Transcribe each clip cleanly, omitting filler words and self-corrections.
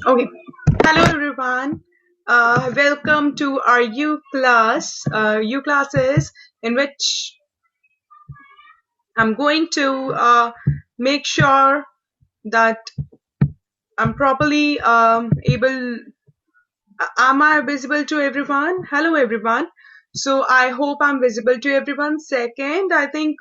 Okay. Hello everyone. Welcome to our U class. U classes in which I'm going to make sure that I'm properly able. Am I visible to everyone? Hello everyone. So I hope I'm visible to everyone. Second, I think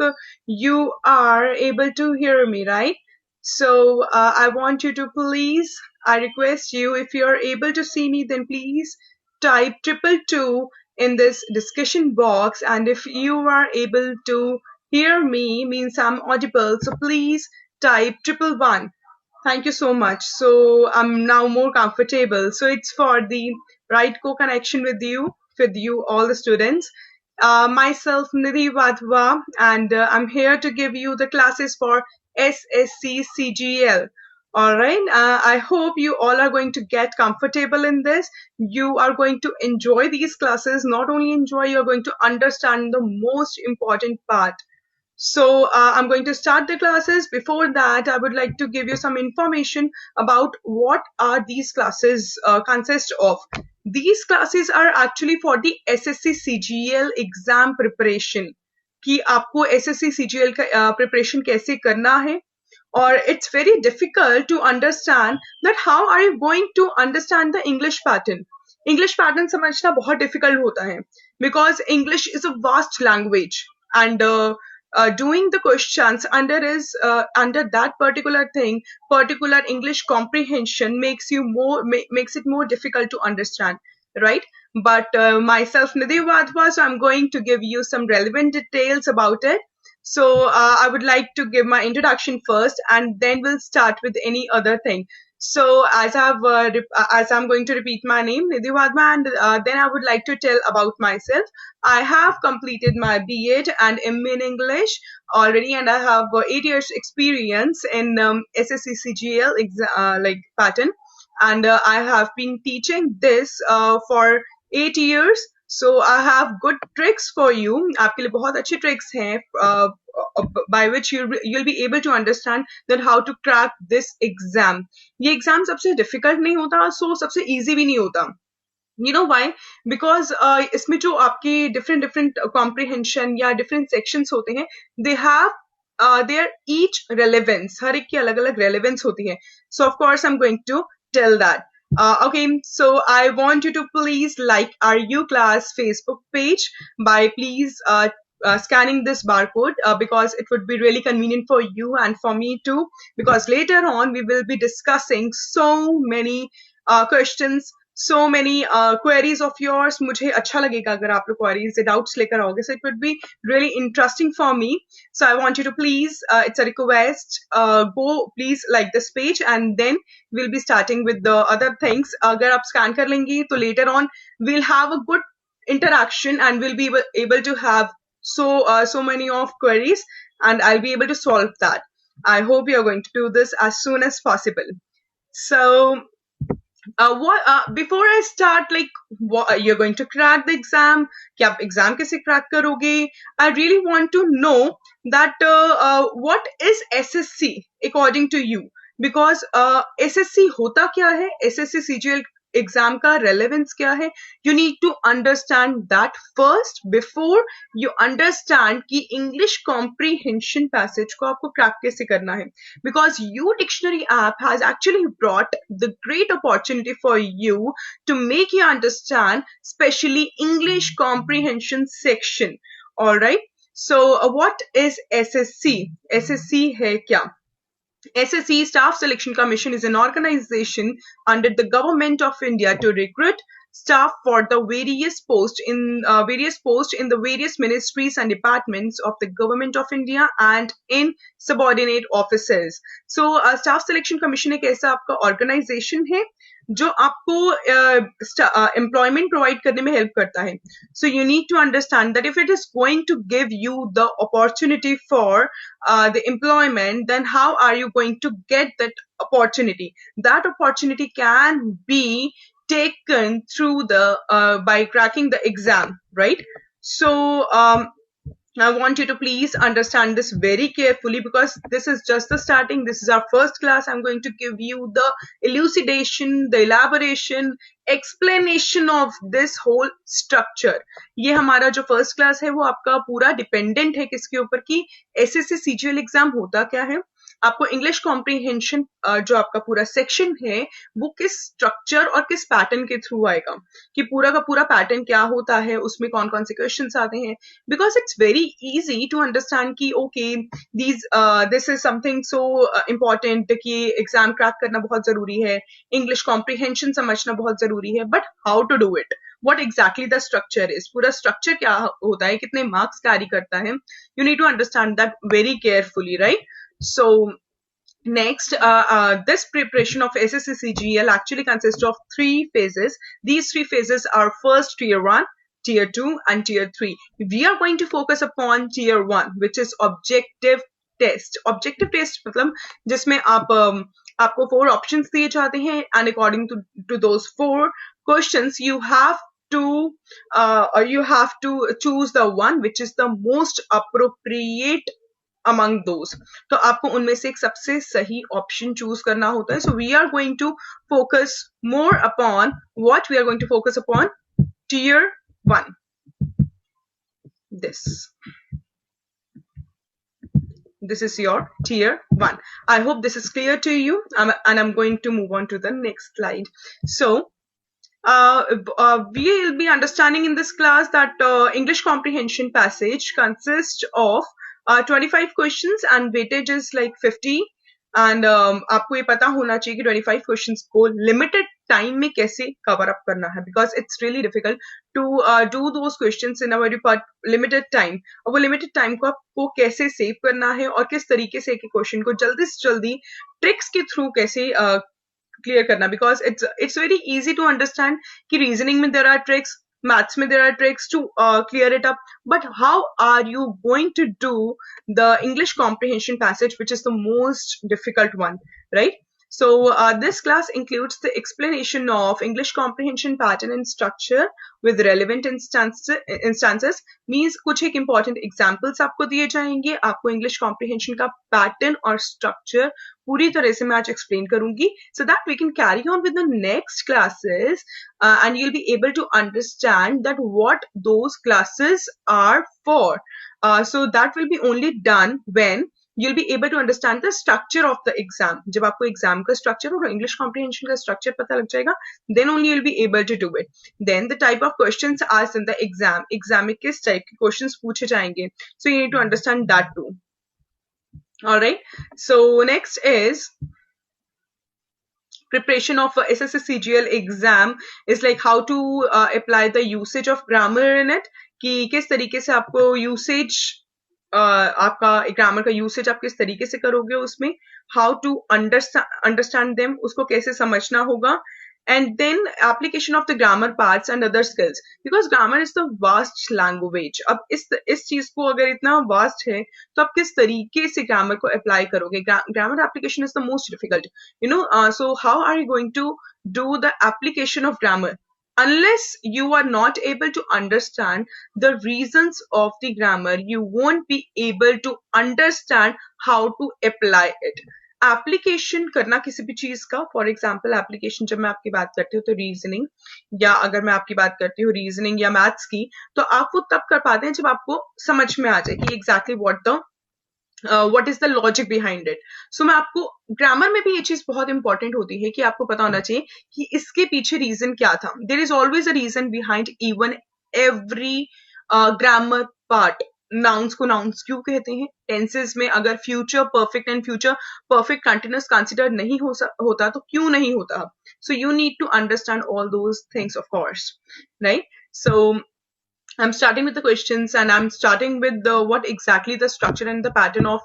you are able to hear me, right? So I want you to please, I request you, if you're able to see me, then please type triple two in this discussion box. And if you are able to hear me, means I'm audible. So please type triple one. Thank you so much. So I'm now more comfortable. So it's for the right co-connection with you all the students. Myself Nidhi Wadhwa, and I'm here to give you the classes for SSC CGL. All right. I hope you all are going to get comfortable in this. You are going to enjoy these classes. Not only enjoy, you're going to understand the most important part. So I'm going to start the classes. Before that, I would like to give you some information about what are these classes consist of. These classes are actually for the SSC CGL exam preparation. कि आपको SSC CGL का preparation कैसे करना है. Or it's very difficult to understand that how are you going to understand the English pattern. English pattern समझना बहुत difficult होता है because English is a vast language and doing the questions under that particular thing, particular English comprehension makes it more difficult to understand, right? But myself Nidhi Wadhwa, so I'm going to give you some relevant details about it. So I would like to give my introduction first, and then we'll start with any other thing. So as I'm going to repeat my name, Nidhi Wadhwa, and then I would like to tell about myself. I have completed my B.Ed and MA in English already, and I have 8 years experience in SSC CGL like pattern, and I have been teaching this for 8 years. So I have good tricks for you. आपके लिए बहुत अच्छी tricks हैं by which you'll be able to understand that how to crack this exam. ये exam सबसे difficult नहीं होता, so सबसे easy भी नहीं होता. You know why? Because इसमें जो आपके different comprehension या different sections होते हैं, they have their each relevance. हर एक की अलग अलग relevance होती है. So of course I'm going to tell that. Okay, so I want you to please like our U class Facebook page by please scanning this barcode because it would be really convenient for you and for me too, because later on we will be discussing so many questions, so many queries of yours. मुझे अच्छा लगेगा अगर आप लोग queries से doubts लेकर आओगे, so it would be really interesting for me. So I want you to please, it's a request, go please like this page, and then we'll be starting with the other things. अगर आप scan कर लेंगी तो later on we'll have a good interaction and we'll be able to have so many of queries, and I'll be able to solve that. I hope you're going to do this as soon as possible. So what before I start, like what you're going to crack the exam, कि आप exam कैसे crack करोगे, I really want to know that what is SSC according to you, because SSC होता क्या है, SSC CGL exam का relevance क्या है. You need to understand that first before you understand कि इंग्लिश कॉम्प्रीहेंशन पैसेज को आपको क्रैक कैसे करना है, because you dictionary app has actually brought the great opportunity for you to make you understand specially English comprehension section. Alright, so what is SSC. SSC है क्या? SSC Staff Selection Commission is an organization under the Government of India to recruit staff for the various posts in the various ministries and departments of the Government of India and in subordinate offices. So Staff Selection Commission एक ऐसा आपका organization है जो आपको employment provide करने में help करता है. So you need to understand that if it is going to give you the opportunity for the employment, then how are you going to get that opportunity? That opportunity can be taken through the by cracking the exam, right? So I want you to please understand this very carefully because this is just the starting. This is our first class. I'm going to give you the elucidation, the elaboration, explanation of this whole structure. ये हमारा जो first class है वो आपका पूरा dependent है किसके ऊपर की SSC CGL exam होता क्या है आपको इंग्लिश कॉम्प्रीहेंशन जो आपका पूरा सेक्शन है वो किस स्ट्रक्चर और किस पैटर्न के थ्रू आएगा कि पूरा का पूरा पैटर्न क्या होता है उसमें कौन कौन से क्वेश्चंस आते हैं because it's very easy to understand कि okay this is something so important कि एग्जाम क्रैक करना बहुत जरूरी है इंग्लिश कॉम्प्रीहेंशन समझना बहुत जरूरी है but how to do it what exactly the structure is पूरा structure क्या होता है कितने marks carry करता है you need to understand that very carefully right so next this preparation of SSC CGL actually consists of 3 phases these 3 phases are first tier 1 tier 2 and tier 3 we are going to focus upon tier 1 which is objective test मतलब जिसमें आप आपको 4 options दिए जाते हैं and according to those 4 questions you have to choose the one which is the most appropriate among those तो आपको उनमें से एक सबसे सही ऑप्शन चूज करना होता है so we are going to focus more upon what we are going to focus upon tier 1 this is your tier 1 I hope this is clear to you and I'm going to move on to the next slide so we will be understanding in this class that English comprehension passage consists of 25 questions and weightage is like 50 and आपको ये पता होना चाहिए कि 25 questions को limited time में कैसे cover up करना है because it's really difficult to do those questions in a very limited time और वो limited time को आपको कैसे save करना है और किस तरीके से एक question को जल्दी से जल्दी tricks के through कैसे clear करना because it's very easy to understand कि reasoning में there are tricks maths में there are tricks to clear it up but how are you going to do the English comprehension passage which is the most difficult one right so this class includes the explanation of English comprehension pattern and structure with relevant instances means कुछ एक important examples आपको दिए जाएंगे आपको English comprehension का pattern और structure पूरी तरह से मैं आज explain करूंगी so that we can carry on with the next classes and you'll be able to understand that what those classes are for so that will be only done when you'll be able to understand the structure of the exam जब आपको exam का structure और English comprehension का structure पता लग जाएगा then only you'll be able to do it then the type of questions asked in the exam में किस type के questions पूछे जाएंगे so you need to understand that too all right so next is preparation of SSC CGL exam is like how to apply the usage of grammar in it कि किस तरीके से आपको usage आपका grammar का usage आप किस तरीके से करोगे उसमें हाउ टू अंडरस्टैंड देम उसको कैसे समझना होगा and then application of the grammar parts and other skills because grammar is the vast language अब इस चीज को अगर इतना vast है तो आप किस तरीके से grammar को apply करोगे grammar application is the most difficult you know so how are you going to do the application of grammar unless you are not able to understand the reasons of the grammar you won't be able to understand how to apply it application करना किसी भी चीज का for example application जब मैं आपकी बात करती हूँ तो रीजनिंग या अगर मैं आपकी बात करती हूँ रीजनिंग या मैथ्स की तो आप वो तब कर पाते हैं जब आपको समझ में आ जाए कि exactly what is the logic behind it so मैं आपको ग्रामर में भी ये चीज बहुत इंपॉर्टेंट होती है कि आपको पता होना चाहिए कि इसके पीछे रीजन क्या था there is always a reason behind even every grammar part nouns को nouns क्यों कहते हैं टेंसेस में अगर future perfect and future perfect continuous consider नहीं होता तो क्यों नहीं होता so you need to understand all those things of course right so I'm starting with the questions and I'm starting with what exactly the structure and the pattern of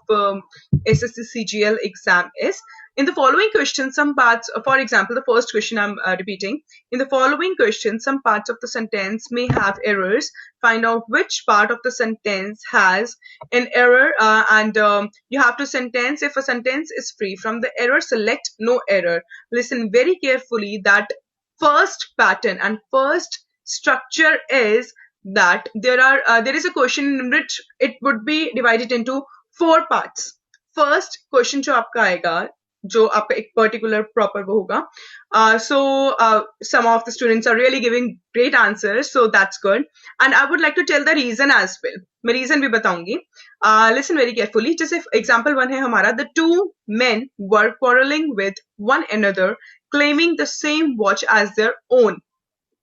SSC CGL exam is. In the following questions, some parts, for example, the first question I'm repeating. In the following question, some parts of the sentence may have errors. Find out which part of the sentence has an error and you have to sentence. If a sentence is free from the error, select no error. Listen very carefully that first pattern and first structure is that there is a question in which it would be divided into 4 parts. First question जो आपका आएगा, जो आपका एक particular proper वो होगा. Some of the students are really giving great answers, so that's good. And I would like to tell the reason as well. मैं reason भी बताऊंगी. Listen very carefully. जैसे example 1 है हमारा, the two men were quarreling with one another, claiming the same watch as their own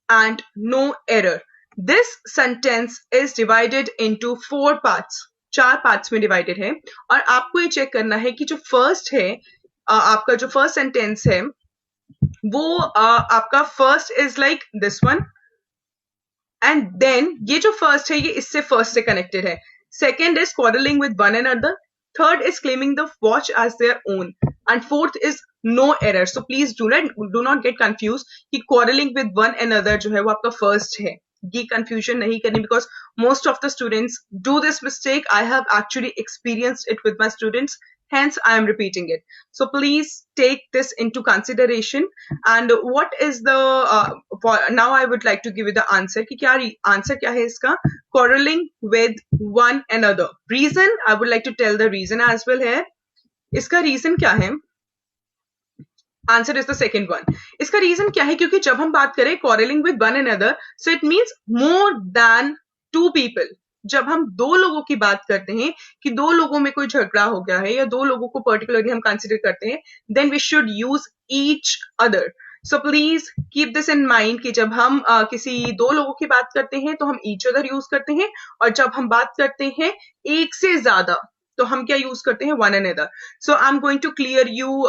and no error. This sentence is divided into 4 parts. 4 parts में divided है, और आपको ये check करना है कि जो first है, आपका जो first sentence है वो आपका first is like this one, and then ये जो first है ये इससे first से connected है. Second is quarreling with one another. Third is claiming the watch as their own, and fourth is no error. So please do not get confused कि quarreling with one another जो है वो आपका first है. ये confusion नहीं करनी, because most of the students do this mistake. I have actually experienced it with my students. Hence, I am repeating it. So please take this into consideration. And what is the now I would like to give you the answer कि क्या answer क्या है इसका? Quarreling with one another. Reason, I would like to tell the reason as well here. इसका reason क्या है? Answer is the second one. इसका reason क्या है? क्योंकि जब हम बात करें quarreling with one another, so it means more than 2 people. जब हम 2 लोगों की बात करते हैं कि 2 लोगों में कोई झगड़ा हो गया है या 2 लोगों को पर्टिकुलरली हम कंसिडर करते हैं, then we should use each other. So please keep this in mind कि जब हम किसी 2 लोगों की बात करते हैं तो हम each other यूज करते हैं, और जब हम बात करते हैं एक से ज्यादा तो हम क्या यूज करते हैं? one another. So I'm going to clear you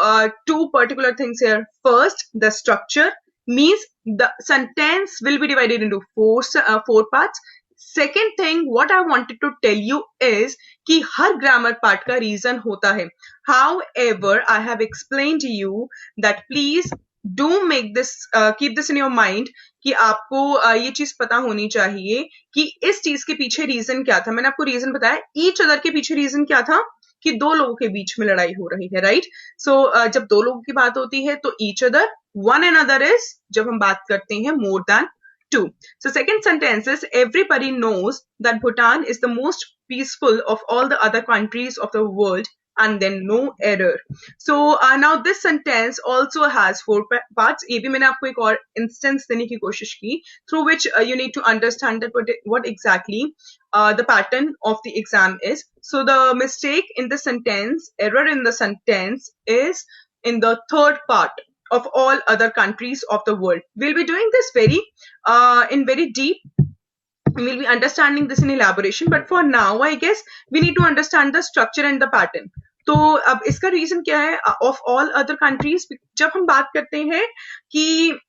2 particular things here. First, the structure means the sentence will be divided into 4 parts. Second thing, what I wanted to tell you is कि हर grammar part का reason होता है. However, I have explained to you that please do make this keep this in your mind कि आपको ये चीज पता होनी चाहिए कि इस चीज के पीछे रीजन क्या था. मैंने आपको रीजन बताया. ईच अदर के पीछे रीजन क्या था? कि 2 लोगों के बीच में लड़ाई हो रही है, राइट? सो जब 2 लोगों की बात होती है तो each other, one and other is जब हम बात करते हैं more than 2. So second sentence is everybody knows that Bhutan is the most peaceful of all the other countries of the world, and then no error. So now this sentence also has 4 parts. ये भी मैंने आपको एक और instance देने की कोशिश की through which you need to understand that what exactly the pattern of the exam is. So the mistake in the sentence, error in the sentence is in the third part of all other countries of the world. We'll be doing this very deep. We'll be understanding this in elaboration, but for now I guess we need to understand the structure and the pattern. तो अब इसका reason क्या है? Of all other countries, जब हम बात करते हैं कि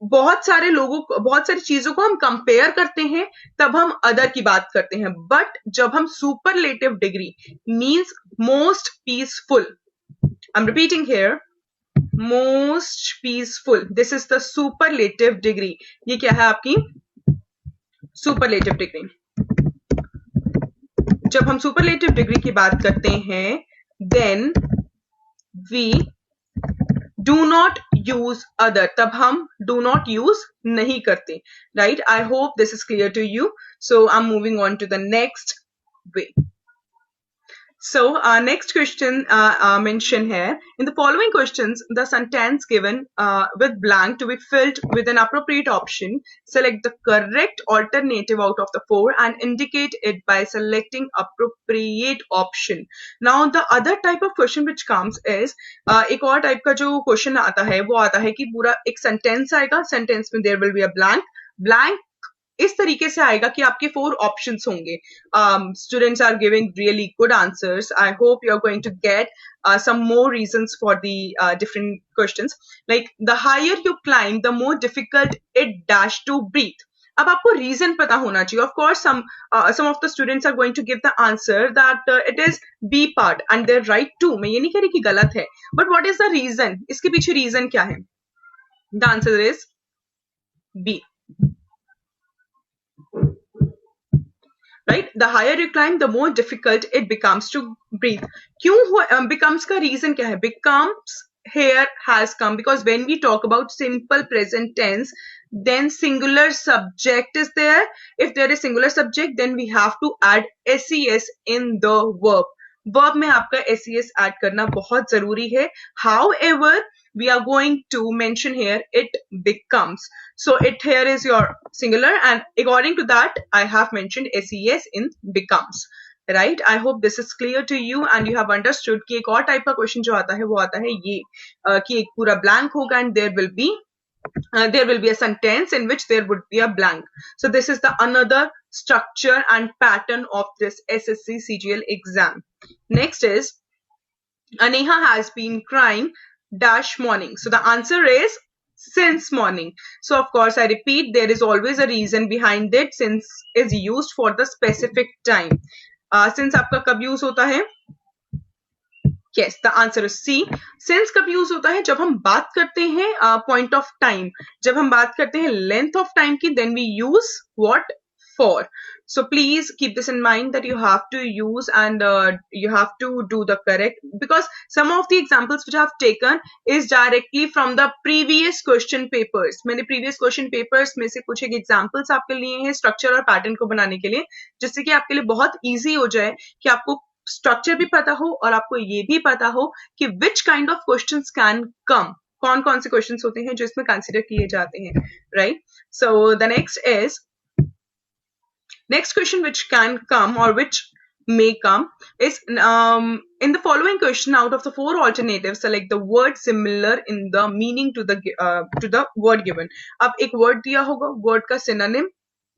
बहुत सारी चीजों को हम कंपेयर करते हैं तब हम अदर की बात करते हैं. बट जब हम superlative degree means most peaceful, I am repeating here, most peaceful, this is the superlative degree. ये क्या है आपकी superlative degree? जब हम superlative degree की बात करते हैं then we do not use other, तब हम do not use नहीं करते, right? I hope this is clear to you. So I'm moving on to the next way. So next question mentioned here. In the following questions, the sentence given with blank to be filled with an appropriate option. Select the correct alternative out of the 4 and indicate it by selecting appropriate option. Now the other type of question which comes is एक और type का जो question आता है वो आता है कि पूरा एक sentence आएगा, sentence में there will be a blank इस तरीके से आएगा कि आपके 4 ऑप्शंस होंगे. Students are giving really good answers. I hope you are going to get some more reasons for the different questions. Like the higher you climb, the more difficult it dash to breathe. अब आपको reason पता होना चाहिए. Of course some of the students are going to give the answer that it is B part and they're right too. मैं ये नहीं कह रही कि गलत है, but what is the reason? इसके पीछे रीजन क्या है? The answer is B. Right? The higher you climb, the more difficult it becomes to breathe. क्यों becomes का reason क्या है? Becomes here has come because when we talk about simple present tense, then singular subject is there. If there is singular subject, then we have to add ses in the verb. Verb में आपका ses add करना बहुत जरूरी है. However, we are going to mention here it becomes. So it here is your singular, and according to that I have mentioned ses in becomes. Right? I hope this is clear to you and you have understood कि एक और type का question जो आता है वो आता है ये कि एक पूरा ब्लैंक होगा and there will be a sentence in which there would be a blank. So this is the another structure and pattern of this SSC CGL exam. Next is Aneha has been crying dash morning. So the answer is since morning. So of course I repeat, there is always a reason behind it. Since is used for the specific time. Since आपका कब use होता है? Yes, the answer is C. Since कब use होता है? जब हम बात करते हैं point of time. जब हम बात करते हैं length of time की, then we use what? For. So please keep this in mind that you have to use and you have to do the correct, because some of the examples which I have taken is directly from the previous question papers. मैंने previous question papers में से कुछ एक examples आपके लिए हैं structure और pattern को बनाने के लिए, जिससे कि आपके लिए बहुत easy हो जाए कि आपको स्ट्रक्चर भी पता हो और आपको ये भी पता हो कि which kind of questions can come, कौन कौन से questions होते हैं जो इसमें consider किए जाते हैं, right? So the next question which can come or which may come is in the following question, out of the 4 alternatives, select the word similar in the meaning to the word given. अब एक word दिया होगा, word का synonym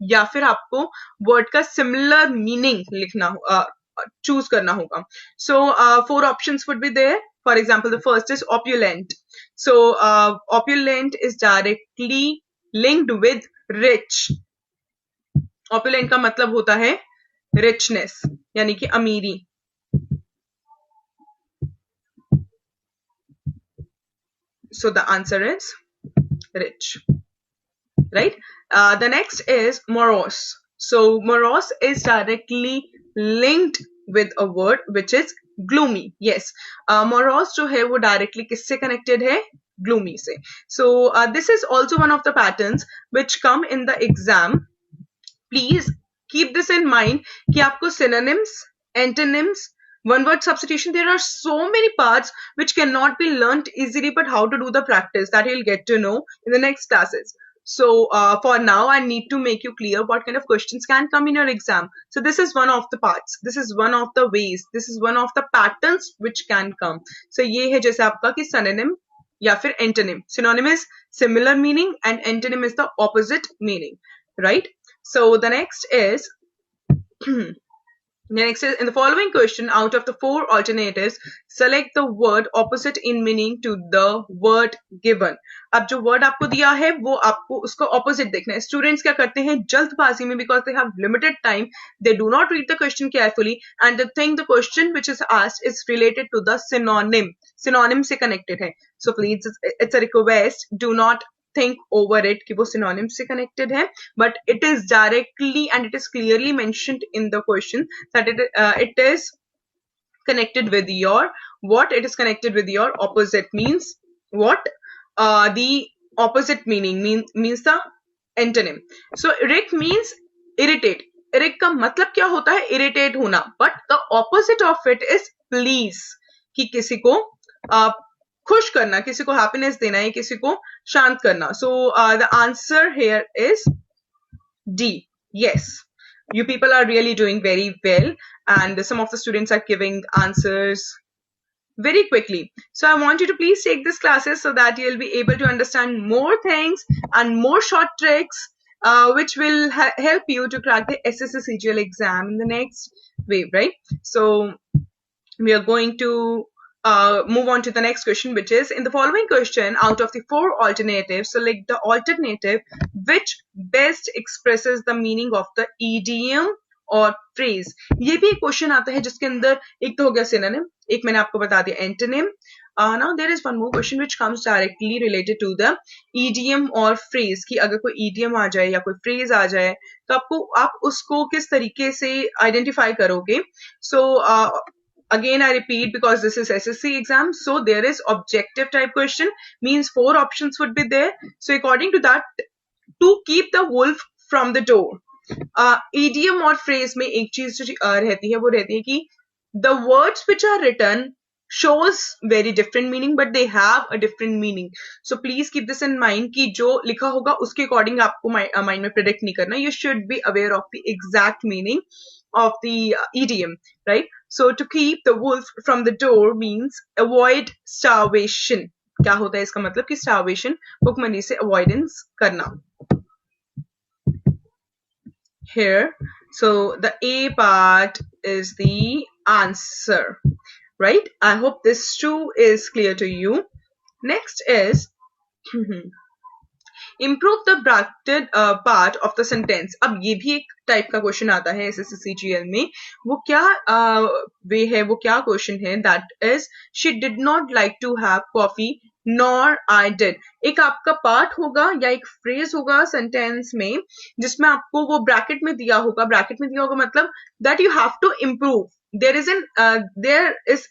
या फिर आपको word का similar meaning लिखना choose करना होगा. So 4 options would be there. For example, the first is opulent. So opulent is directly linked with rich. Opulent का मतलब होता है richness, यानी कि अमीरी. So the answer is rich, right? The next is morose. So morose is directly linked with a word which is gloomy. Yes, morose जो है वो directly किससे connected है? Gloomy से. So this is also one of the patterns which come in the exam. Please keep this in mind कि आपको synonyms, antonyms, one word substitution, there are so many parts which cannot be learnt easily, but how to do the practice, that you'll get to know in the next classes. So for now I need to make you clear what kind of questions can come in your exam. So this is one of the parts, this is one of the ways, this is one of the patterns which can come. So ये है जैसे आपका कि synonym या फिर antonym. Synonym is similar meaning and antonym is the opposite meaning, right? So the next is in the following question, out of the 4 alternatives, select the word opposite in meaning to the word given. अब जो word आपको दिया है वो आपको उसका opposite देखना है. Students क्या करते हैं जल्दबाजी में, because they have limited time, they do not read the question carefully and they think the question which is asked is related to the synonym. Synonym से connected है. So please, it's a request, do not think over it कि वो synonym से connected है, but it is directly and it is clearly mentioned in the question that it is connected with your what? It is connected with your opposite. Means what? The opposite meaning means the antonym. So irritate means irritate. Irritate का मतलब क्या होता है? Irritate होना. But the opposite of it is please, कि किसी को खुश करना, किसी को हैप्पीनेस देना है, किसी को शांत करना. So the answer here is D. Yes, you people are really doing very well and some of the students are giving answers very quickly. So I want you to please take these classes so that you'll be able to understand more things and more short tricks which will help you to crack the SSC CGL exam in the next wave, right? So we are going to move on to the next question, which is in the following question, out of the 4 alternatives, select the alternative which best expresses the meaning of the idiom or phrase. ये भी एक question आता है जिसके अंदर एक तो हो गया synonym, एक मैंने आपको बता दिया antonym. Now there is one more question which comes directly related to the idiom or phrase कि अगर कोई idiom आ जाए या कोई phrase आ जाए तो आप उसको किस तरीके से identify करोगे. So again I repeat, because this is SSC exam, so there is objective type question, means 4 options would be there. So according to that to keep the wolf from the door. Idiom और phrase में एक चीज जो रहती है वो रहती है कि the words which are written shows very different meaning but they have a different meaning. So please keep this in mind कि जो लिखा होगा उसके according आपको mind में predict नहीं करना. You should be aware of the exact meaning of the idiom, right? So to keep the wolf from the door means avoid starvation. क्या होता है इसका मतलब कि starvation भूखमरी से avoidance करना. Here, so the A part is the answer, right? I hope this too is clear to you. Next is improve the bracketed part of the sentence. अब ये भी एक टाइप का क्वेश्चन आता है SSC CGL में. वो क्या वे है, वो क्या क्वेश्चन है? That is, she did not like to have coffee nor I did. एक आपका पार्ट होगा या एक फ्रेज होगा सेंटेंस में जिसमें आपको वो ब्रैकेट में दिया होगा. ब्रैकेट में दिया होगा मतलब that you have to improve. There is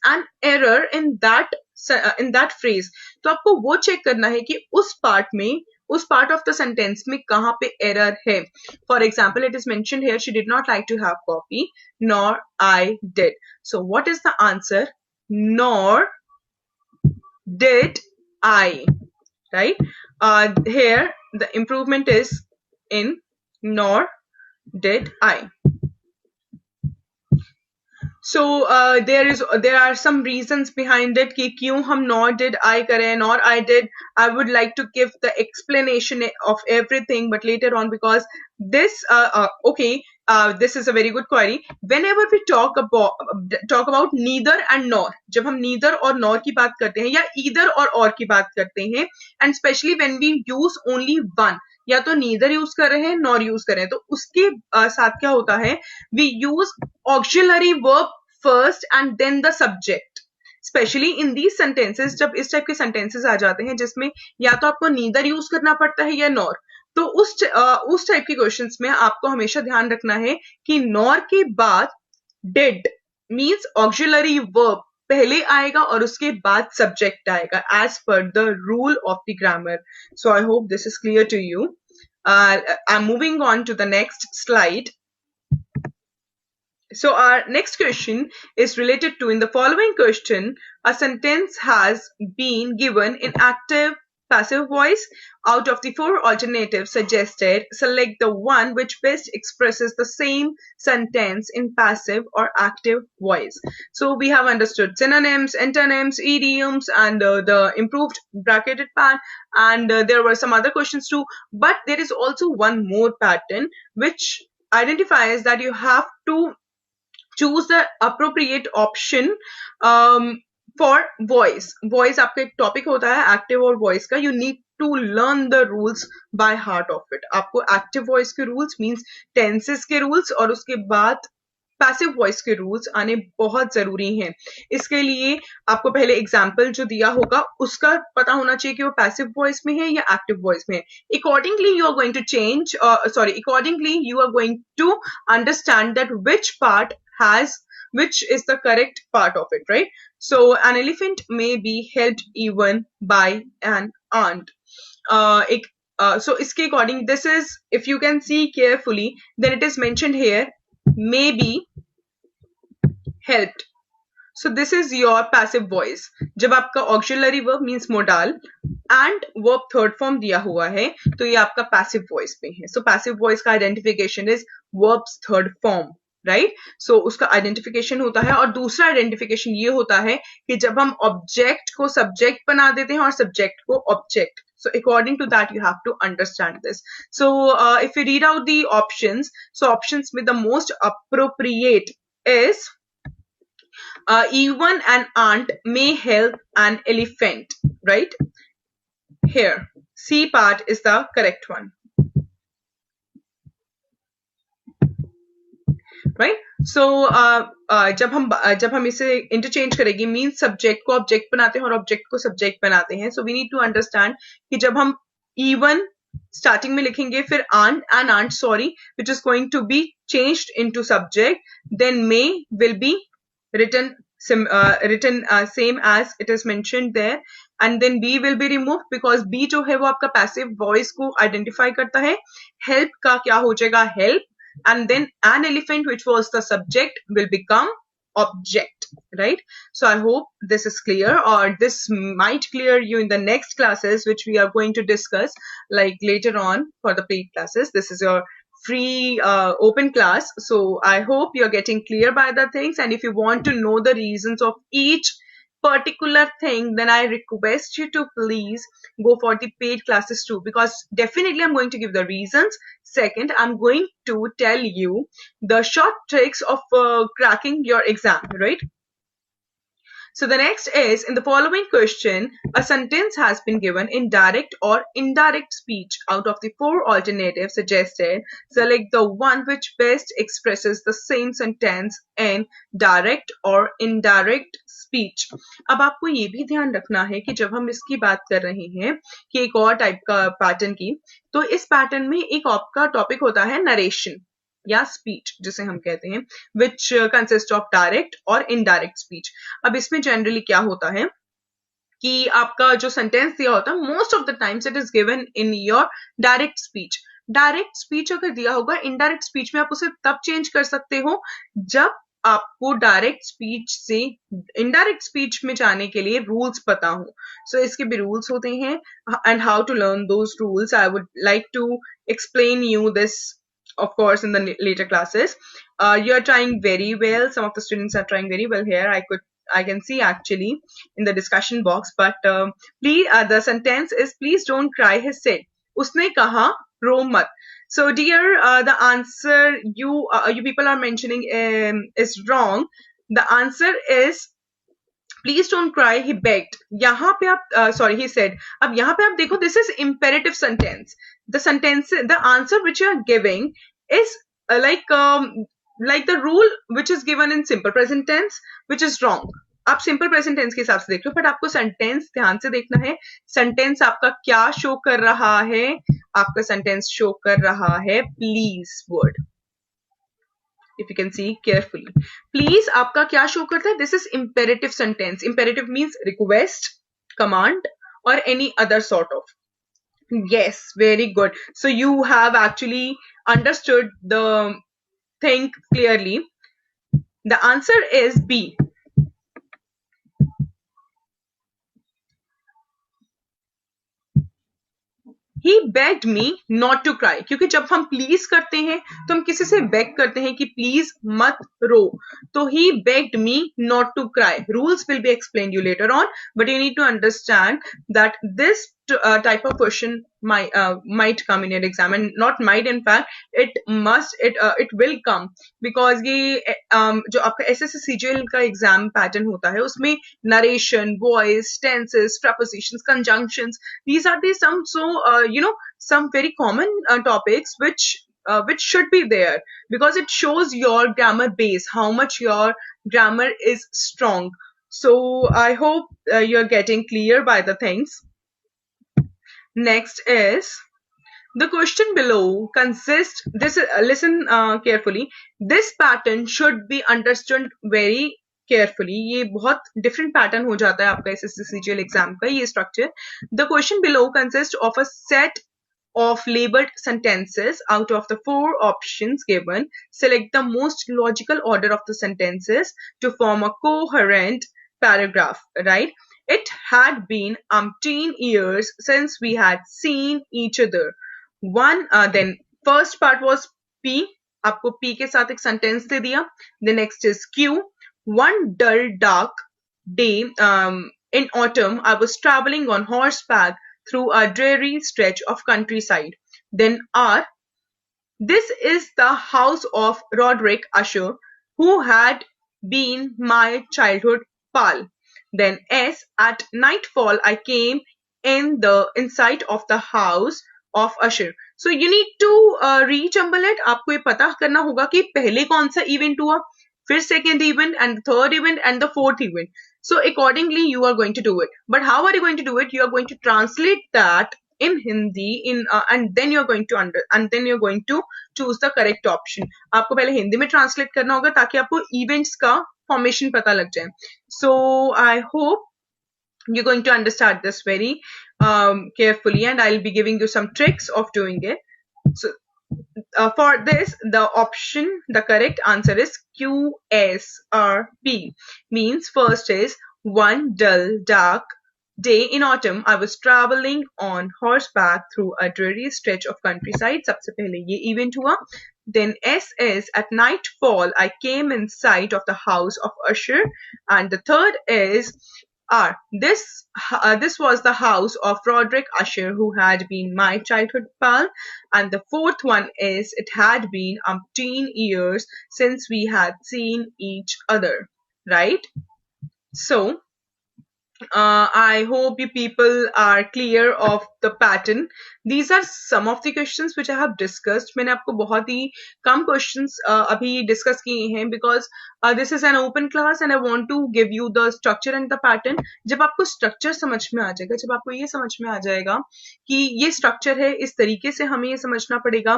an error in that phrase. तो आपको वो चेक करना है कि उस part of the sentence में कहाँ पे error है. For example, it is mentioned here, she did not like to have coffee, nor I did. So what is the answer? Nor did I, right? Here the improvement is in nor did I. So there are some reasons behind it कि क्यों हम nor did I करें, nor I did. I would like to give the explanation of everything, but later on, because this this is a very good query. Whenever we talk about neither and nor, जब हम neither और nor की बात करते हैं या either और की बात करते हैं, and especially when we use only one, या तो neither यूज कर रहे हैं nor यूज कर रहे हैं, तो उसके साथ क्या होता है, we use auxiliary verb first and then the subject. Especially in these sentences, जब इस टाइप के sentences आ जाते हैं जिसमें या तो आपको neither यूज करना पड़ता है या nor, तो उस टाइप के क्वेश्चंस में आपको हमेशा ध्यान रखना है कि nor के बाद did means auxiliary verb पहले आएगा और उसके बाद subject आएगा as per the rule of the grammar. So I hope this is clear to you. I'm moving on to the next slide. So our next question is related to, in the following question, a sentence has been given in active passive voice. Out of the 4 alternatives suggested, select the one which best expresses the same sentence in passive or active voice. So we have understood synonyms, antonyms, idioms, and the improved bracketed part, and there were some other questions too, but there is also one more pattern which identifies that you have to choose the appropriate option for voice. Voice आपका एक topic होता है active और voice का. You need to learn the rules by heart of it. आपको active voice के rules means tenses के rules और उसके बाद पैसिव वॉइस के रूल्स आने बहुत जरूरी हैं. इसके लिए आपको पहले एग्जाम्पल जो दिया होगा उसका पता होना चाहिए कि वो पैसिव वॉइस में है या एक्टिव वॉइस में है. Accordingly you are going to change, accordingly you are going to understand that which is the correct part of it, right? So an elephant may be helped even by an ant. So इसके according, this is, if you can see carefully, then it is mentioned here, may be helped. So this is your passive voice. जब आपका auxiliary verb means modal and verb third form दिया हुआ है तो ये आपका passive voice में है. So passive voice का identification is verb's third form, right? So उसका identification होता है. और दूसरा identification ये होता है कि जब हम object को subject बना देते हैं और subject को object. So according to that you have to understand this. So if you read out the options, so options with the most appropriate is even an ant may help an elephant, right? Here C part is the correct one, right? So जब हम इसे interchange करेंगे means subject को object बनाते हैं और object को subject बनाते हैं. So we need to understand कि जब हम even starting में लिखेंगे फिर an ant which is going to be changed into subject, then may will be written same as it is mentioned there. and then B will be removed because B जो है वो आपका passive voice को identify करता है. Help का क्या हो जाएगा? Help, and then an elephant, which was the subject, will become object, right? So I hope this is clear, or this might clear you in the next classes, which we are going to discuss like later on for the paid classes. This is your free open class, so I hope you're getting clear by the things, and if you want to know the reasons of each particular thing, then I request you to please go for the paid classes too, because definitely I'm going to give the reasons. Second, I'm going to tell you the short tricks of cracking your exam, right? So the next is, in the following question, a sentence has been given in direct or indirect speech. Out of the 4 alternatives suggested, select the one which best expresses the same sentence in direct or indirect speech. अब आपको ये भी ध्यान रखना है कि जब हम इसकी बात कर रहे हैं कि एक और टाइप का पैटर्न की, तो इस पैटर्न में एक आपका टॉपिक होता है नरेशन या स्पीच, जिसे हम कहते हैं, विच कंसिस्ट ऑफ डायरेक्ट और इनडायरेक्ट स्पीच. अब इसमें जनरली क्या होता है कि आपका जो सेंटेंस दिया होता है, most of the times it is given in your direct speech. Direct speech अगर दिया होगा, इनडायरेक्ट स्पीच में आप उसे तब चेंज कर सकते हो जब आपको डायरेक्ट स्पीच से इनडायरेक्ट स्पीच में जाने के लिए रूल्स पता हो. सो इसके भी रूल्स होते हैं, and how to learn those rules I would like to explain you this, of course, in the later classes. You are trying very well. Some of the students are trying very well here. I can see actually in the discussion box. But please, the sentence is, please don't cry, he said. Usne kaha, ro mat. So dear, the answer you people are mentioning is wrong. The answer is, please don't cry, he bagged. यहाँ पे आप sorry, he said. अब यहाँ पे आप देखो, this is imperative sentence. The sentence, the answer which you are giving is like the rule which is given in simple present tense, which is wrong. आप simple present tense के हिसाब से देख लो, बट आपको सेंटेंस ध्यान से देखना है. सेंटेंस आपका क्या शो कर रहा है? आपका सेंटेंस शो कर रहा है please word. If you can see carefully, please आपका क्या शो करता है? This is imperative sentence. Imperative means request, command, or any other sort of. Yes, very good. So you have actually understood the thing clearly. The answer is B. He begged me not to cry. क्योंकि जब हम please करते हैं तो हम किसी से bag करते हैं कि प्लीज मत रो. तो he begged me not to cry. Rules will be explained you later on, but you need to understand that this type of question might come in your exam, and not might, in fact it will come, because ये जो आपका SSC CGL का exam pattern होता है, उसमें narration, voice, tenses, prepositions, conjunctions, these are the some very common topics which should be there, because it shows your grammar base, how much your grammar is strong. So I hope you're getting clear by the things. Next is, the question below consists, listen carefully, this pattern should be understood very carefully. ये बहुत different pattern हो जाता है आपका SSC CGL exam का ये structure. The question below consists of a set of labeled sentences. Out of the 4 options given, select the most logical order of the sentences to form a coherent paragraph, right? It had been umpteen years since we had seen each other. Then first part was P. आपको P के साथ एक sentence दे दिया. The next is Q. One dull dark day in autumn, I was traveling on horseback through a dreary stretch of countryside. Then R. This is the house of Roderick Usher, who had been my childhood pal. Then S. At nightfall, I came in sight of the house of Usher. So you need to rejumble it. आपको ये पता करना होगा कि पहले कौन सा event हुआ, फिर second event, and the third event, and the fourth event. So accordingly you are going to do it. But how are you going to do it? You are going to translate that in Hindi and then you're going to choose the correct option. आपको पहले हिंदी में translate करना होगा ताकि आपको events का formation पता लग जाए. So I hope You're going to understand this very carefully, and I'll be giving you some tricks of doing it. So for this, the correct answer is QSRP. Means first is one dull, dark day in autumn. I was traveling on horseback through a dreary stretch of countryside. सबसे पहले ये event हुआ. Then S is at nightfall I came in sight of the house of Usher, and the third is R. This was the house of Roderick Usher, who had been my childhood pal. And the fourth one is it had been umpteen years since we had seen each other. Right? So I hope you people are clear of the pattern. These are some of the questions which I have discussed. मैंने आपको बहुत ही कम questions अभी discuss किए हैं because this is an open class and I want to give you the structure and the pattern. जब आपको structure समझ में आ जाएगा, जब आपको ये समझ में आ जाएगा कि ये structure है, इस तरीके से हमें ये समझना पड़ेगा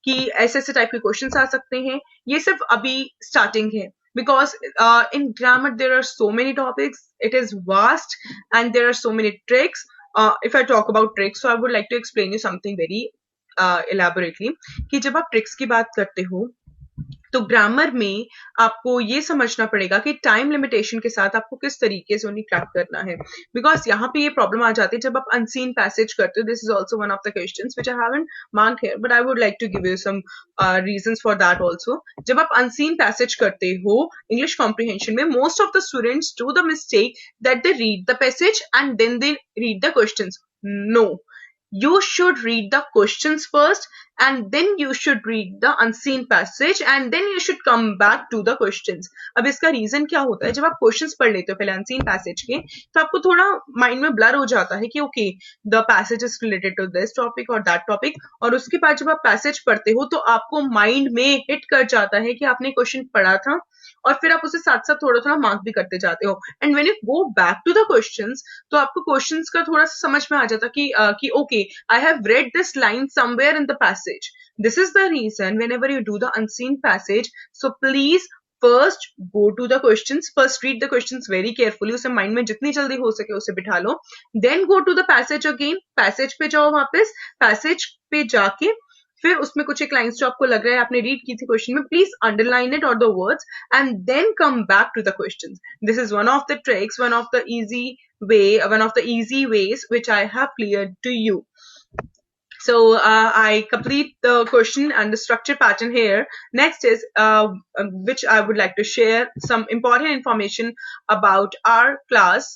कि ऐसे ऐसे टाइप के questions आ सकते हैं. ये सिर्फ अभी starting है. Because in grammar there are so many topics, it is vast and there are so many tricks. If I talk about tricks, so I would like to explain you something very elaborately कि जब आप tricks की बात करते हो तो grammar में आपको ये समझना पड़ेगा कि टाइम लिमिटेशन के साथ आपको किस तरीके से उन्हें क्रैक करना है. बिकॉज यहाँ पे ये प्रॉब्लम आ जाती है जब आप अनसीन पैसेज करते हो. This is also one of the questions which I haven't marked here, but I would like to give you some reasons for that also. जब आप अनसीन पैसेज करते हो इंग्लिश कॉम्प्रिहेंशन में, most of the students do the mistake that they read the passage and then they read the questions. No, you should read the questions first and then you should read the unseen passage and then you should come back to the questions. अब इसका reason क्या होता है, जब आप questions पढ़ लेते हो पहले अनसीन पैसेज के तो आपको थोड़ा माइंड में ब्लर हो जाता है कि okay the passage is related to this topic और दैट टॉपिक, और उसके बाद जब आप पैसेज पढ़ते हो तो आपको माइंड में हिट कर जाता है कि आपने क्वेश्चन पढ़ा था और फिर आप उसे साथ साथ थोड़ा थोड़ा मार्क भी करते जाते हो. And when you go back to the questions तो आपको क्वेश्चंस का थोड़ा सा समझ में आ जाता कि okay I have read this line somewhere in the passage. This is the reason whenever you do the unseen passage, so please first go to the questions, first read the questions very carefully, उसे mind में जितनी जल्दी हो सके उसे बिठा लो. then go to the passage again, passage पे जाओ वापस, पैसेज पे जाके फिर उसमें कुछ एक लाइन्स जो आपको लग रहा है आपने रीड की थी क्वेश्चन में, प्लीज अंडरलाइन इट और the words and then come back to the questions. This is one of the tricks, one of the easy ways which I have cleared to you. So I complete the question and the structure pattern here. Next is which I would like to share some important information about our class.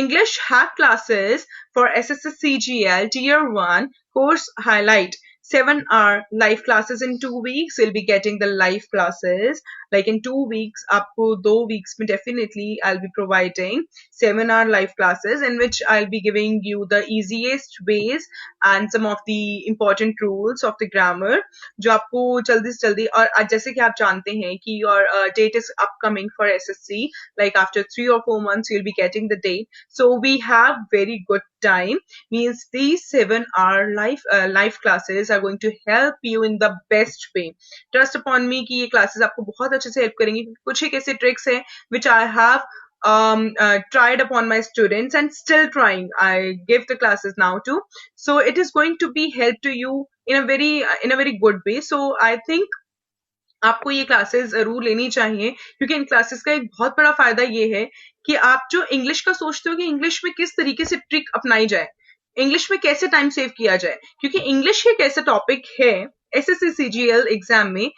English hack classes for SSC CGL Tier-1 course highlight. 7-hour live classes in 2 weeks. We'll be getting the live classes like in 2 weeks. आपको 2 weeks में definitely I'll be providing 7-hour live classes in which I'll be giving you the easiest ways and some of the important rules of the grammar जो आपको जल्दी से जल्दी, और जैसे कि आप जानते हैं कि your date is upcoming for SSC, like after 3 or 4 months you'll be getting the date. So we have very good time. Means these 7-hour live classes are going to help you in the best way. Trust upon me कि ये classes आपको बहुत अच्छे से help करेंगी. कुछ एक ऐसे tricks हैं which I have tried upon my students and still trying. I give the classes now too. So it is going to be help to you in a very good way. So I think आपको ये classes जरूर लेनी चाहिए क्योंकि इन classes का एक बहुत बड़ा फायदा ये है कि आप जो इंग्लिश का सोचते हो कि इंग्लिश में किस तरीके से ट्रिक अपनाई जाए, इंग्लिश में कैसे टाइम सेव किया जाए, क्योंकि इंग्लिश एक ऐसा टॉपिक है एसएससी सीजीएल एग्जाम में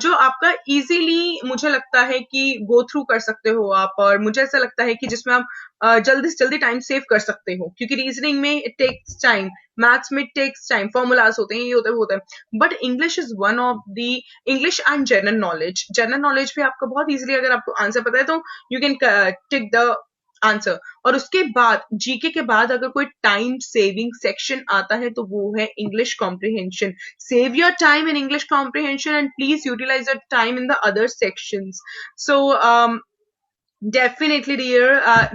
जो आपका इजीली मुझे लगता है कि गो थ्रू कर सकते हो आप, और मुझे ऐसा लगता है कि जिसमें आप जल्दी से जल्दी टाइम सेव कर सकते हो, क्योंकि रीजनिंग में इट टेक्स टाइम, मैथ्स में टेक्स टाइम, फॉर्मूलाज होते हैं, ये होता है वो होता है, but English is one of the English and general knowledge भी आपका बहुत इजीली अगर आपको आंसर पता है तो you can tick the answer. और उसके बाद जीके के बाद अगर कोई टाइम सेविंग सेक्शन आता है तो वो है English comprehension. Save your time in English comprehension and please utilise your time in the other sections. So definitely dear,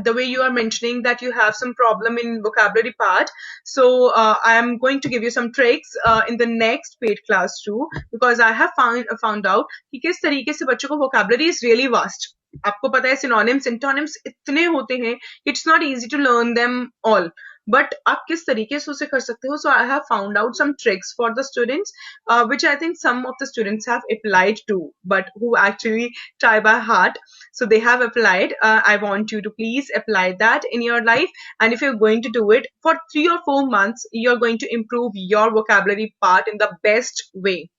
the way you are mentioning that you have some problem in vocabulary part, so I am going to give you some tricks in the next paid class too, because I have found out कि किस तरीके से बच्चों को vocabulary is really vast. आपको पता है synonyms synonyms इतने होते हैं, it's not easy to learn them all. But आप किस तरीके से उसे कर सकते हो? So I have found out some tricks for the students, which I think some of the students have applied to, but who actually try by heart. So they have applied. I want you to please apply that in your life. And if you're going to do it for 3 or 4 months, you're going to improve your vocabulary part in the best way.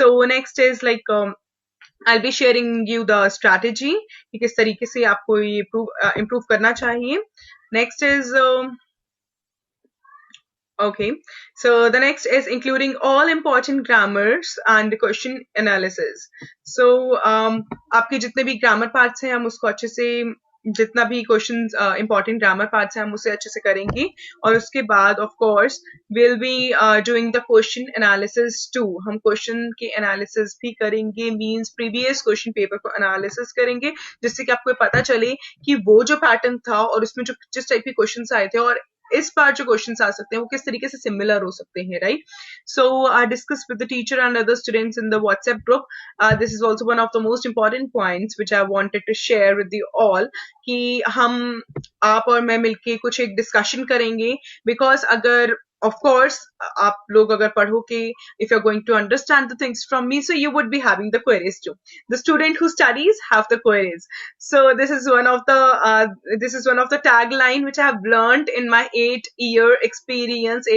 So next is like I'll be sharing you the strategy कि किस तरीके से आपको ये improve करना चाहिए. Next is okay. So the next is including all important grammars and the question analysis. So आपके जितने भी grammar parts हैं हम उसको अच्छे से जितना भी क्वेश्चंस important grammar parts हैं हम उसे अच्छे से करेंगे और उसके बाद of course we'll be doing the question analysis too. हम question के analysis भी करेंगे, means previous question paper को analysis करेंगे जिससे कि आपको पता चले कि वो जो pattern था और उसमें जो जिस टाइप के questions आए थे और इस बार जो क्वेश्चंस आ सकते हैं वो किस तरीके से सिमिलर हो सकते हैं, right? So I discuss with the teacher and other students in the WhatsApp group. This is also one of the most important points which I wanted to share with you all कि हम आप और मैं मिलके कुछ एक discussion करेंगे because अगर of course आप लोग अगर पढ़ोगे if you're going to understand the things from me, so you would be having the queries too. The student who studies have the queries. So this is one of the tagline which I have learned in my 8 years experience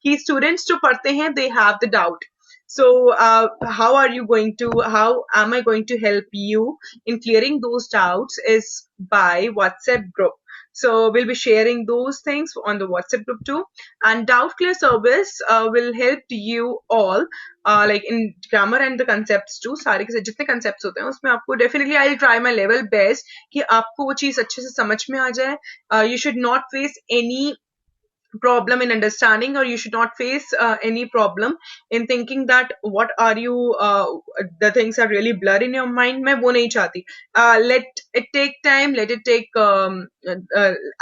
कि students जो पढ़ते हैं they have the doubt. So how am I going to help you in clearing those doubts is by WhatsApp group. So we'll be sharing those things on the WhatsApp group too. And doubt clear service will help you all like in grammar and the concepts too. सारे के जितने concepts होते हैं उसमें आपको definitely I'll try my level best कि आपको वो चीज अच्छे से समझ में आ जाए. You should not face any problem in understanding or you should not face any problem in thinking that what are you the things are really blur in your mind. मैं वो नहीं चाहती. Let it take time, let it take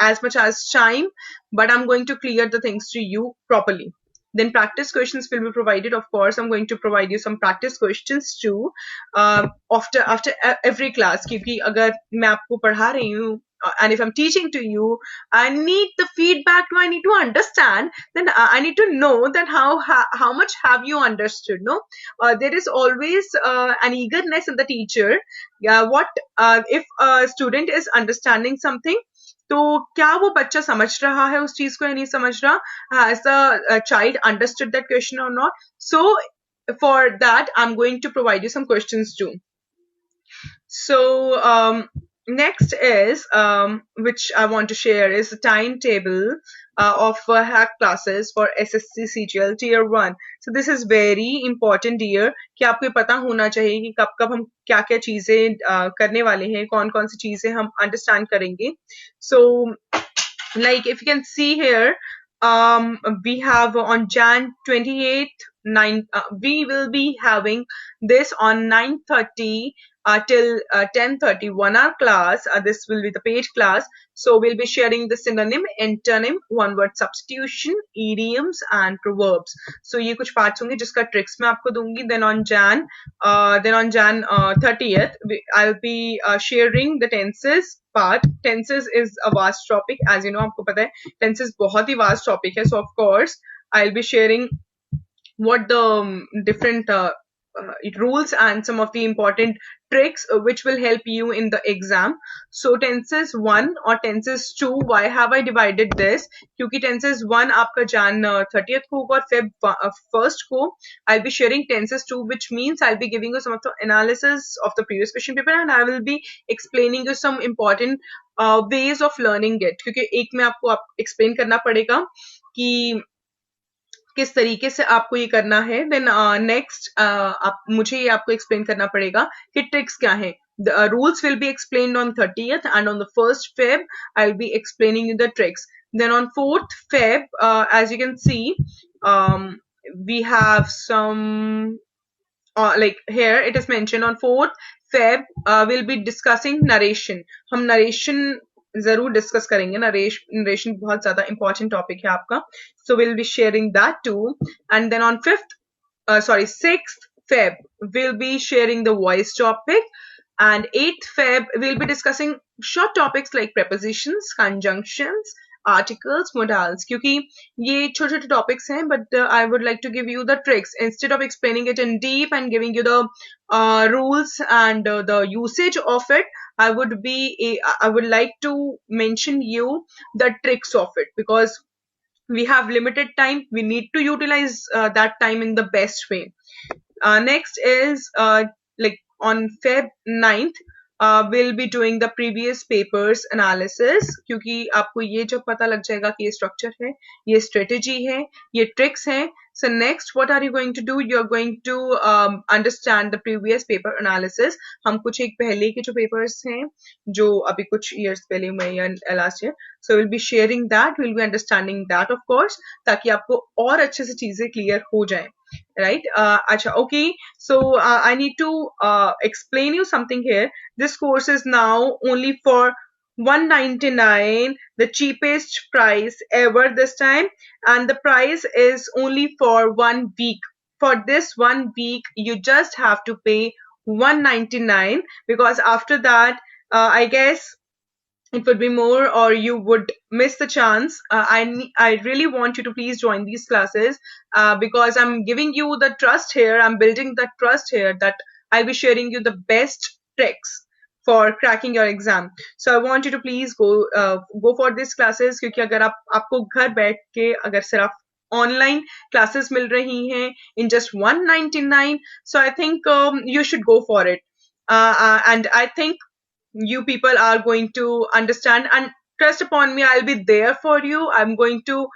as much as time, but I'm going to clear the things to you properly. Then practice questions will be provided. Of course, I'm going to provide you some practice questions too after every class. क्योंकि अगर मैं आपको पढ़ा रही हूँ and if I'm teaching to you, I need the feedback. I need to understand. Then I need to know that how much have you understood. No, there is always an eagerness in the teacher. What if a student is understanding something? तो क्या वो बच्चा समझ रहा है उस चीज को या नहीं समझ रहा? Has the child understood that question or not? So for that I'm going to provide you some questions too. So next is which I want to share is the timetable of hack classes for SSC CGL Tier-1. So this is very important year कि आपको पता होना चाहिए कि कब कब हम क्या क्या चीजें करने वाले हैं, कौन कौन सी चीजें हम understand करेंगे. So like if you can see here, we have on Jan 28th, we will be having this on 9:30 till 10:30, 1 hour class. This will be the paid class. So we'll be sharing the synonym, antonym, one word substitution, idioms and proverbs. So ये कुछ parts होंगे जिसका tricks मैं आपको दूंगी. Then on Jan 30th, I'll be sharing the tenses part. Tenses is a vast topic, as you know. आपको पता है tenses बहुत ही vast topic है. So of course I'll be sharing what the different rules and some of the important tricks which will help you in the exam. So tenses 1 or tenses 2, why have I divided this? क्योंकि tenses 1 आपका Jan 30th को होगा और Feb 1st को I'll be sharing tenses 2, which means I'll be giving you some of the analysis of the previous question paper and I will be explaining you some important ways of learning it. क्योंकि एक में आपको explain करना पड़ेगा कि किस तरीके से आपको ये करना है. देन नेक्स्ट मुझे ये आपको एक्सप्लेन करना पड़ेगा कि ट्रिक्स क्या है. The rules will be explained on 30th and on the 1st Feb I'll be explaining you the tricks. Then on 4th Feb as you can see we have some like here it is mentioned on 4th Feb we'll be discussing narration. हम narration जरूर discuss करेंगे. Narration बहुत ज्यादा important topic है आपका. So will be sharing that too. And then on 6th Feb we'll be sharing the voice topic. And 8th Feb, we'll be discussing short topics like prepositions, conjunctions, articles, modals. क्योंकि ये छोटे छोटे topics हैं, but I would like to give you the tricks instead of explaining it in deep and giving you the rules and the usage of it. I would like to mention you the tricks of it, because we have limited time. We need to utilize that time in the best way. Next is like on Feb 9th, we'll be doing the previous papers analysis, क्योंकि आपको ये जब पता लग जाएगा कि ये structure है, ये strategy है, ये tricks हैं. So next, what are you going to do? You're going to understand the previous paper analysis. हम कुछ एक पहले के जो papers हैं, जो अभी कुछ years पहले हुए या last year, so we'll be sharing that. We'll be understanding that, of course, ताकि आपको और अच्छे से चीजें clear हो जाएं. Right? Acha, okay. So I need to explain you something here. This course is now only for 199, the cheapest price ever this time, and the price is only for 1 week. For this 1 week, you just have to pay 199, because after that, I guess it would be more, or you would miss the chance. I really want you to please join these classes, because I'm giving you the trust here. I'm building that trust here that I'll be sharing you the best tricks for cracking your exam. So I want you to please go for these classes, क्योंकि अगर आपको घर बैठ के अगर सिर्फ online classes मिल रही हैं in just 199, so I think you should go for it. And I think you people are going to understand, and trust upon me, I'll be there for you. I'm going to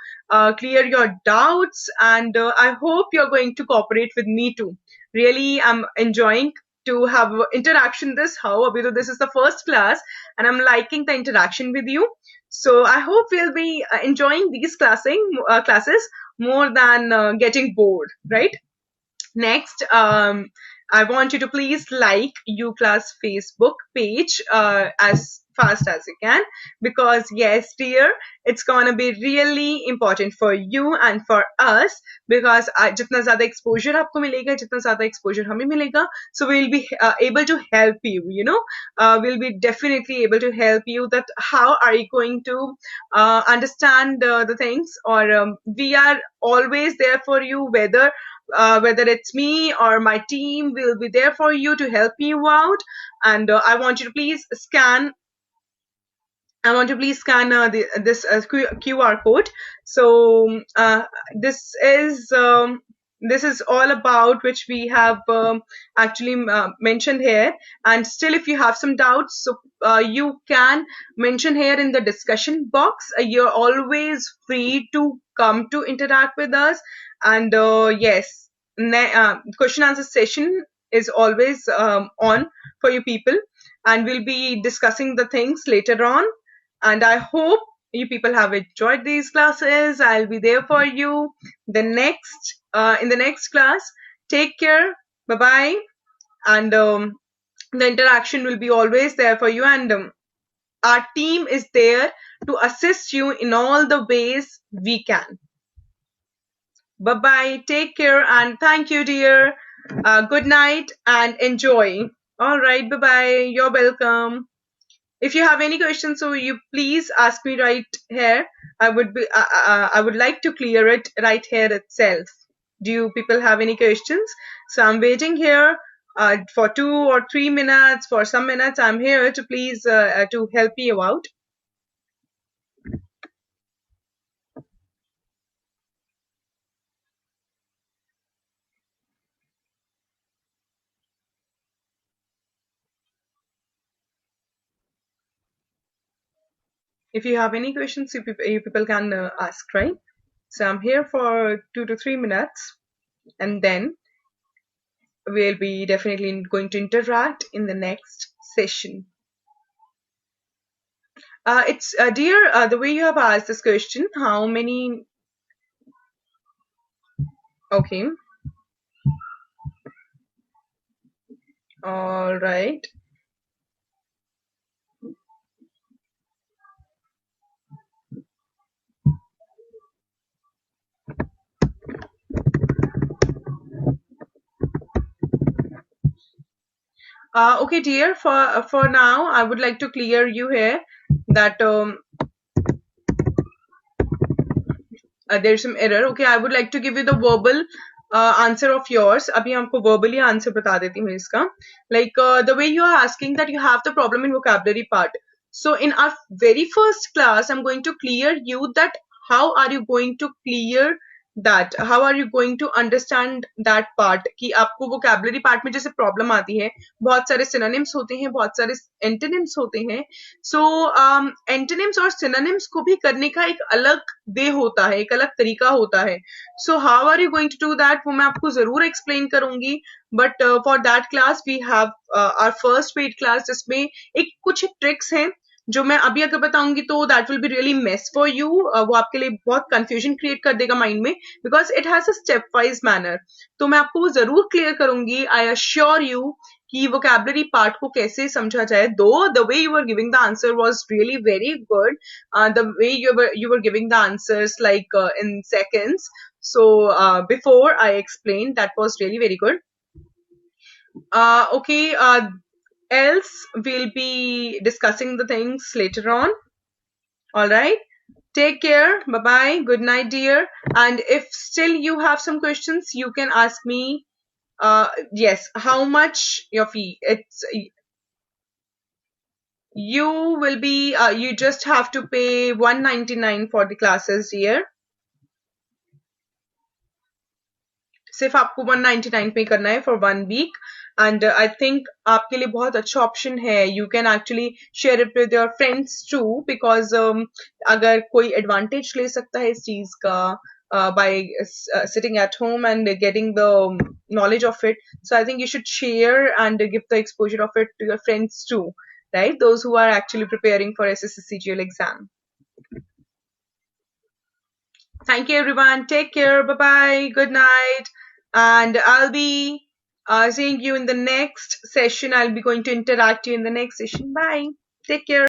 clear your doubts, and I hope you're going to cooperate with me too. Really, I'm enjoying to have interaction this how, because this is the first class and I'm liking the interaction with you. So I hope we'll be enjoying these classes more than getting bored, right? Next, I want you to please like uClass Facebook page as fast as you can, because yes dear, it's gonna be really important for you and for us, because जितना ज़्यादा exposure आपको मिलेगा, जितना ज़्यादा exposure हमें मिलेगा, so we'll be able to help you, we'll be definitely able to help you that how are you going to understand the things, or we are always there for you, whether it's me or my team, will be there for you to help you out. And I want you to please scan this QR code. So this is all about which we have actually mentioned here. And still, if you have some doubts, so you can mention here in the discussion box. You're always free to come to interact with us. And yes, question answer session is always on for you people, and we'll be discussing the things later on. And I hope you people have enjoyed these classes. I'll be there for you in the next class. Take care. Bye bye. And the interaction will be always there for you, and our team is there to assist you in all the ways we can. Bye bye. Take care and thank you, dear. Good night and enjoy. All right. Bye bye. You're welcome. If you have any questions, so you please ask me right here. I would like to clear it right here itself. Do you people have any questions? So I'm waiting here for 2 or 3 minutes. For some minutes, I'm here to please to help you out. If you have any questions, you people can ask, right? So I'm here for 2 to 3 minutes, and then we'll be definitely going to interact in the next session. It's dear, the way you have asked this question, how many? Okay, all right. Okay, dear. For now, I would like to clear you here that there's some error. Okay, I would like to give you the verbal answer of yours. अभी हमको verbally answer बता देती हूँ इसका. Like the way you are asking that you have the problem in vocabulary part. So in our very first class, I'm going to clear you that how are you going to clear that, how are you going to understand that part कि आपको vocabulary part में जैसे problem आती है, बहुत सारे synonyms होते हैं, बहुत सारे antonyms होते हैं. So antonyms और synonyms को भी करने का एक अलग way होता है, एक अलग तरीका होता है. So how are you going to do that, वो मैं आपको जरूर explain करूंगी. But for that class we have our first paid class जिसमें एक कुछ tricks हैं जो मैं अभी अगर बताऊंगी तो that will be really mess for you. वो आपके लिए बहुत कंफ्यूजन क्रिएट कर देगा माइंड में because it has a step wise manner. तो मैं आपको वो जरूर क्लियर करूंगी. आई अश्योर यू कि वोकैबुलरी पार्ट को कैसे समझा जाए. Though the way you are giving the answer was really very good. The way you were giving the answers like in seconds. So before I explained, that was really very good. Okay, else we'll be discussing the things later on. All right, take care, bye bye, good night dear. And if still you have some questions, you can ask me. Yes, how much your fee? It's you will be you just have to pay 199 for the classes dear. सिर्फ आपको 199 पे करना है for 1 week. And I think आपके लिए बहुत अच्छा option है. You can actually share it with your friends too because अगर कोई एडवांटेज ले सकता है इस चीज का by sitting at home and getting the knowledge of it, so I think you should share and give the exposure of it to your friends too, right? Those who are actually preparing for SSC CGL exam. Thank you everyone, take care, bye bye, good night. And I'll be seeing you in the next session. I'll be going to interact you in the next session. Bye, take care.